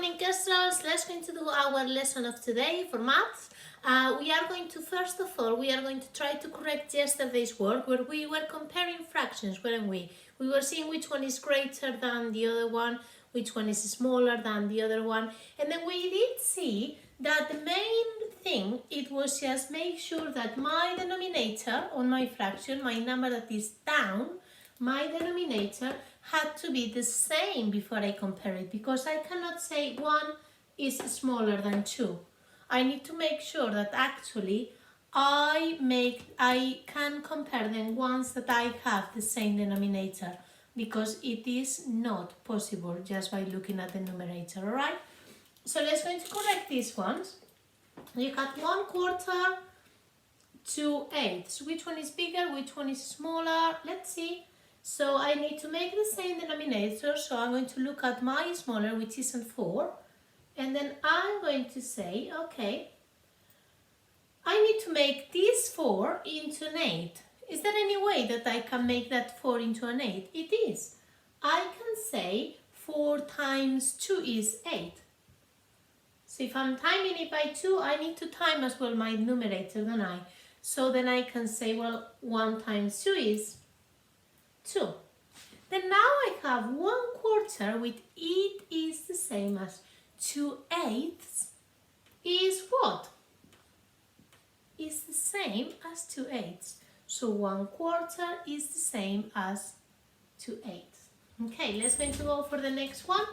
morning, Kestrels. Let's going to do our lesson of today for maths. We are going to, first of all, we are going to try to correct yesterday's work where we were comparing fractions, weren't we? We were seeing which one is greater than the other one, which one is smaller than the other one. And then we did see that the main thing, it was just make sure that my denominator on my fraction, my number that is down, my denominator had to be the same before I compare it, because I cannot say 1 is smaller than 2. I need to make sure that actually I can compare them once that I have the same denominator, because it is not possible just by looking at the numerator, alright? So let's going to correct these ones. You got 1/4, 2/8. Which one is bigger? Which one is smaller? Let's see. So I need to make the same denominator. So I'm going to look at my smaller, which isn't 4. And then I'm going to say, okay, I need to make this 4 into an 8. Is there any way that I can make that 4 into an 8? It is. I can say 4 times 2 is 8. So if I'm timing it by 2, I need to time as well my numerator, don't I? So then I can say, well, 1 times 2 is 2. Then now I have 1/4, which it is the same as 2/8 is what? Is the same as 2/8. So 1/4 is the same as 2/8. Okay, let's going to go for the next one.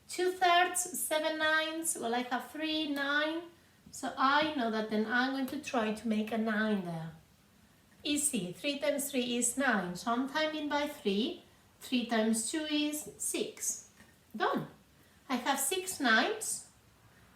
2/3, 7/9. Well, I have 3, 9. So I know that then I'm going to try to make a 9 there. Easy. 3 times 3 is 9. So I'm timing by 3. 3 times 2 is 6. Done. I have 6 9s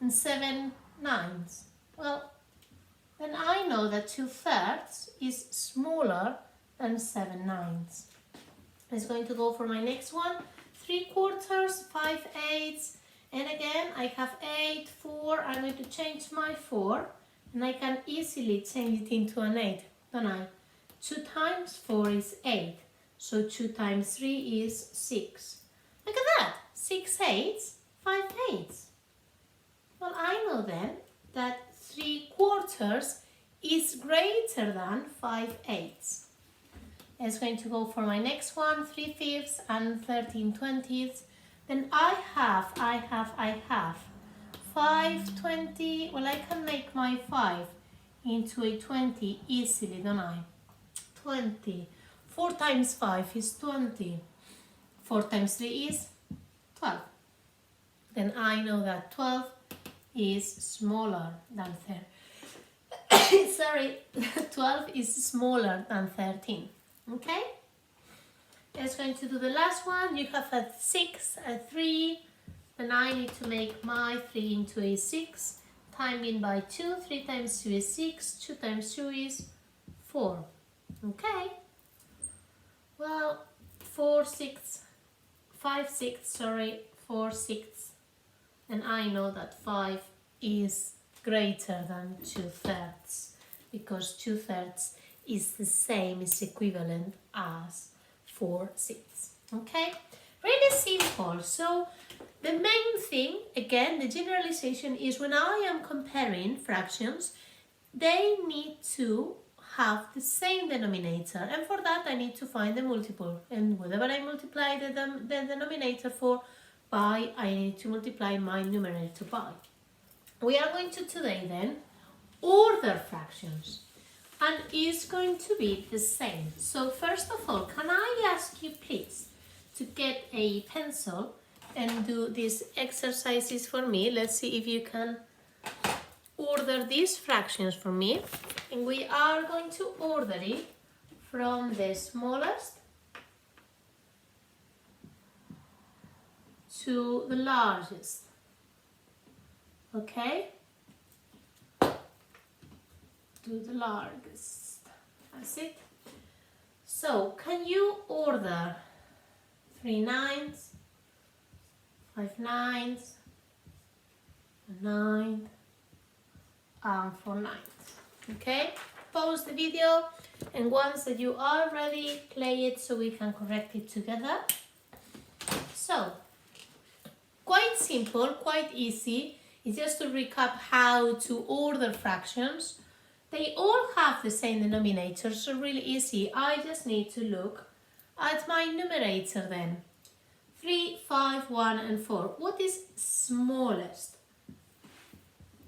and 7 9s. Well, then I know that 2/3 is smaller than 7 9s. I'm going to go for my next one. 3/4, 5/8. And again, I have 8, 4. I'm going to change my 4. And I can easily change it into an 8. Don't I? 2 times 4 is 8. So 2 times 3 is 6. Look at that. 6 8s, 5 8s. Well, I know then that 3/4 is greater than 5 8s. I'm going to go for my next one. 3/5 and 13/20. Then I have 5/20. Well, I can make my 5 into a 20 easily, don't I? 20. 4 times 5 is 20. 4 times 3 is 12. Then I know that 12 is smaller than 13. Sorry, 12 is smaller than 13. Okay? Let's going to do the last one. You have a 6, a 3. Then I need to make my 3 into a 6. Timing by 2. 3 times 2 is 6. 2 times 2 is 4. Okay. Well, 4 6. 5 6, sorry. 4 6. And I know that 5 is greater than 2/3. Because 2/3 is the same, is equivalent as 4 6. Okay? Really simple. So the main thing, again, the generalization is when I am comparing fractions, they need to have the same denominator. And for that, I need to find the multiple. And whatever I multiply the denominator for by, I need to multiply my numerator by. We are going to today then order fractions. And it's going to be the same. So first of all, can I ask you please to get a pencil and do these exercises for me? Let's see if you can order these fractions for me. And we are going to order it from the smallest to the largest. Okay? To the largest. That's it. So, can you order 3 9s, 5 9s, a 9, and 4 9s? Okay? Pause the video, and once that you are ready, play it so we can correct it together. So, quite simple, quite easy. It's just to recap how to order fractions. They all have the same denominator, so really easy. I just need to look at my numerator then. 3, 5, 1 and 4. What is smallest?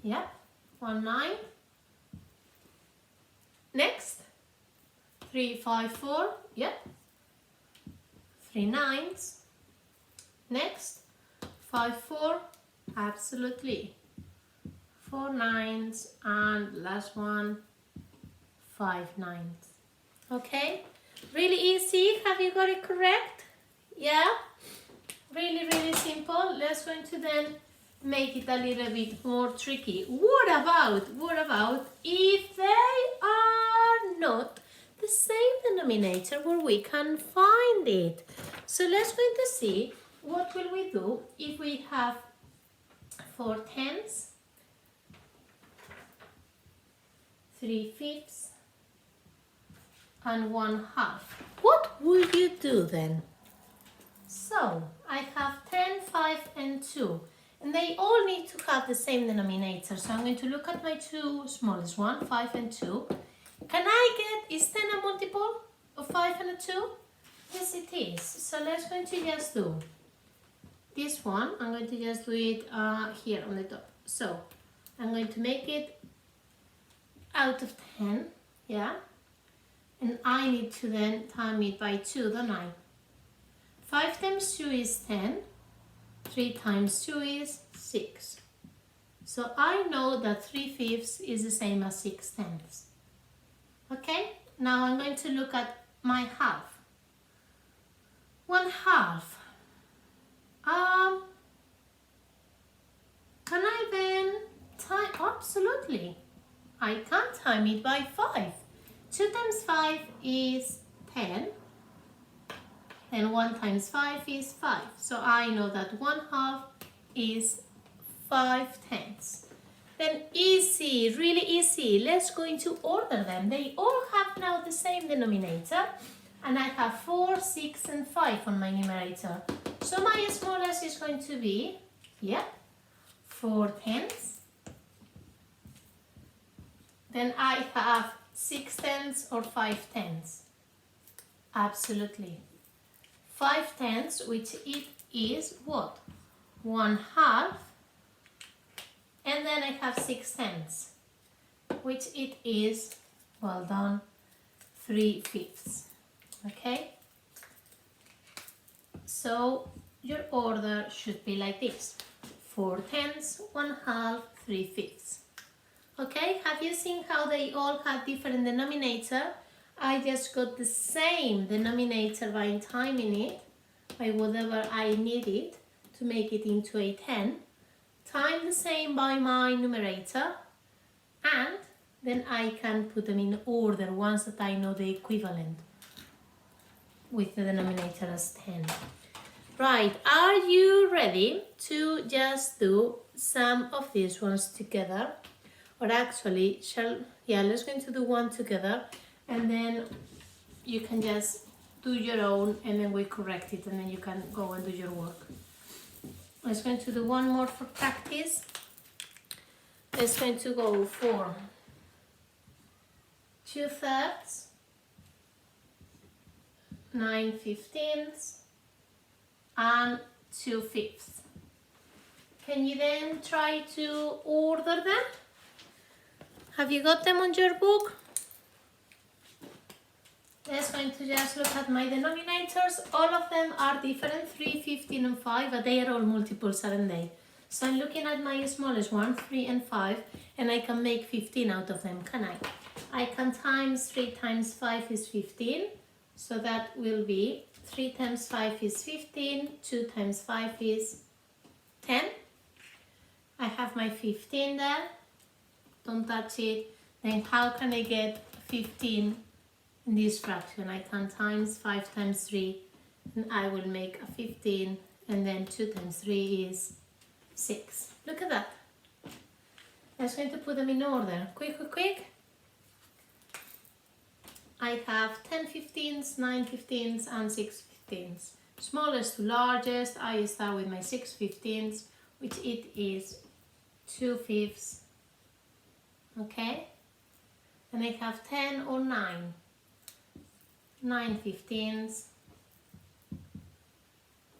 Yeah, 1, 9. Next, 3, 5, 4. Yep. 3 nines. Next, 5, 4. Absolutely. 4 nines and last one, 5 nines. Okay, really easy. Have you got it correct? Yeah, really simple. Let's go to then make it a little bit more tricky. What about if they are not the same denominator where we can find it? So let's go to see what will we do if we have 4 tenths, 3 fifths and 1/2. What will you do then? So I have 10, 5 and 2 and they all need to have the same denominator. So I'm going to look at my two smallest one, 5 and 2. Can I get, is 10 a multiple of 5 and a 2? Yes it is. So let's going to just do this one. I'm going to just do it here on the top. So I'm going to make it out of 10, yeah? And I need to then time it by 2, don't I? 5 times 2 is 10, 3 times 2 is 6. So I know that 3 fifths is the same as 6 tenths. Okay, now I'm going to look at my half. 1/2. Can I then time? Absolutely. I can time it by 5. 2 times 5 is 10. And 1 times 5 is 5. So I know that 1/2 is 5 tenths. Then easy, really easy. Let's go into order them. They all have now the same denominator. And I have 4, 6 and 5 on my numerator. So my smallest is going to be, 4 tenths. Then I have 6 tenths or 5 tenths. Absolutely. 5 tenths, which it is what? 1/2. And then I have 6 tenths, which it is, well done, 3 fifths. Okay? So your order should be like this. 4 tenths, 1/2, 3 fifths. Okay, have you seen how they all have different denominator? I just got the same denominator by timing it by whatever I needed to make it into a 10. Time the same by my numerator, and then I can put them in order once that I know the equivalent with the denominator as 10. Right, are you ready to just do some of these ones together? Or actually, let's go to do one together and then you can just do your own and then we correct it and then you can go and do your work. Let's going to do one more for practice. Let's going to go for 2/3, 9/15 and 2 fifths. Can you then try to order them? Have you got them on your book? Let's going to just look at my denominators. All of them are different, 3, 15 and 5, but they are all multiples, aren't they? So I'm looking at my smallest one, 3 and 5, and I can make 15 out of them, can I? I can times 3 times 5 is 15, so that will be 3 times 5 is 15, 2 times 5 is 10. I have my 15 there, don't touch it. Then how can I get 15 in this fraction? I can times 5 times 3 and I will make a 15, and then 2 times 3 is 6. Look at that. I'm just going to put them in order. Quick. I have 10 15s, 9 15s and 6 15s. Smallest to largest, I start with my 6/15, which it is 2/5. Okay? Then I have 10 or 9. 9/15.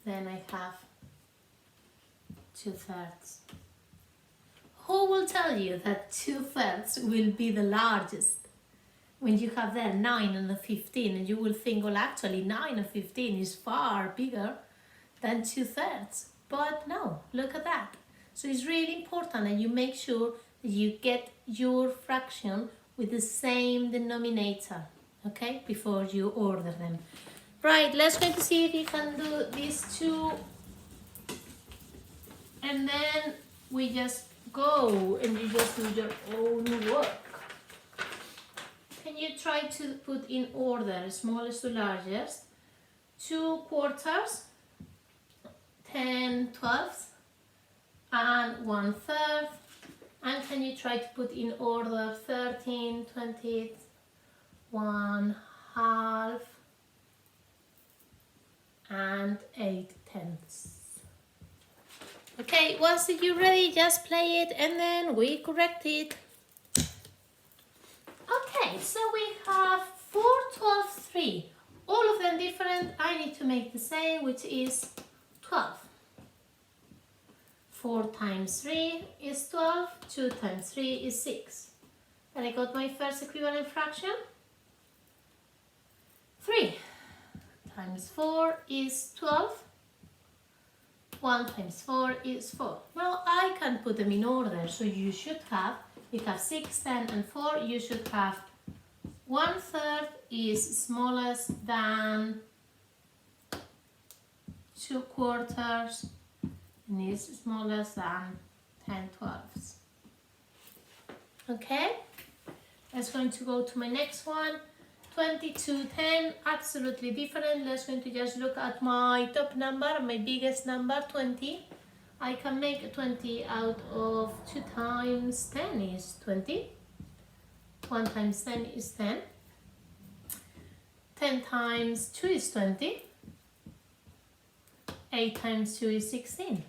Then I have 2/3. Who will tell you that 2/3 will be the largest? When you have there 9 and a 15, and you will think, well, actually 9 and 15 is far bigger than 2/3. But no, look at that. So it's really important that you make sure that you get your fraction with the same denominator, okay, before you order them. Right, let's going to see if you can do these two, and then we just go and you just do your own work. Can you try to put in order smallest to largest? 2/4, 10/12, and 1/3. And can you try to put in order 13/20, 1/2, and 8/10. Okay, once you're ready, just play it and then we correct it. Okay, so we have 4, 12, 3. All of them different. I need to make the same, which is 12. 4 times 3 is 12. 2 times 3 is 6. And I got my first equivalent fraction. 3 times 4 is 12. 1 times 4 is 4. Now I can put them in order, so you should have, you have 6, 10 and 4, you should have 1/3 is smallest than 2/4 and is smallest than 10/12. Okay, let's going to go to my next one. 22/10, absolutely different. Let's going to just look at my top number, my biggest number, 20. I can make 20 out of 2 times 10 is 20. 1 times 10 is 10. 10 times 2 is 20. 8 times 2 is 16.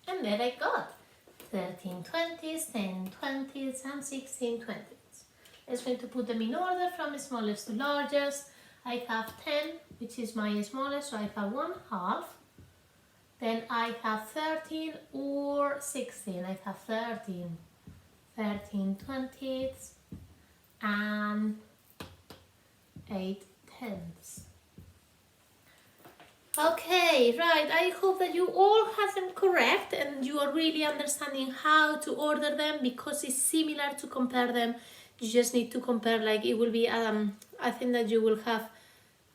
And there I got 13 20s, 10 20s, and 16 20s. Let's going to put them in order from smallest to largest. I have 10, which is my smallest, so I have 1/2. Then I have 13 or 16. I have 13. 13 20ths and 8 10ths. Okay, right. I hope that you all have them correct and you are really understanding how to order them, because it's similar to compare them. You just need to compare, like it will be, I think that you will have,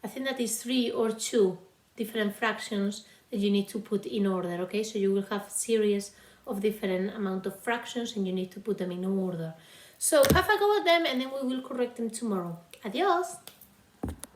I think that is 3 or 2 different fractions that you need to put in order, okay? So you will have a series of different amount of fractions and you need to put them in order. So have a go at them and then we will correct them tomorrow. Adios!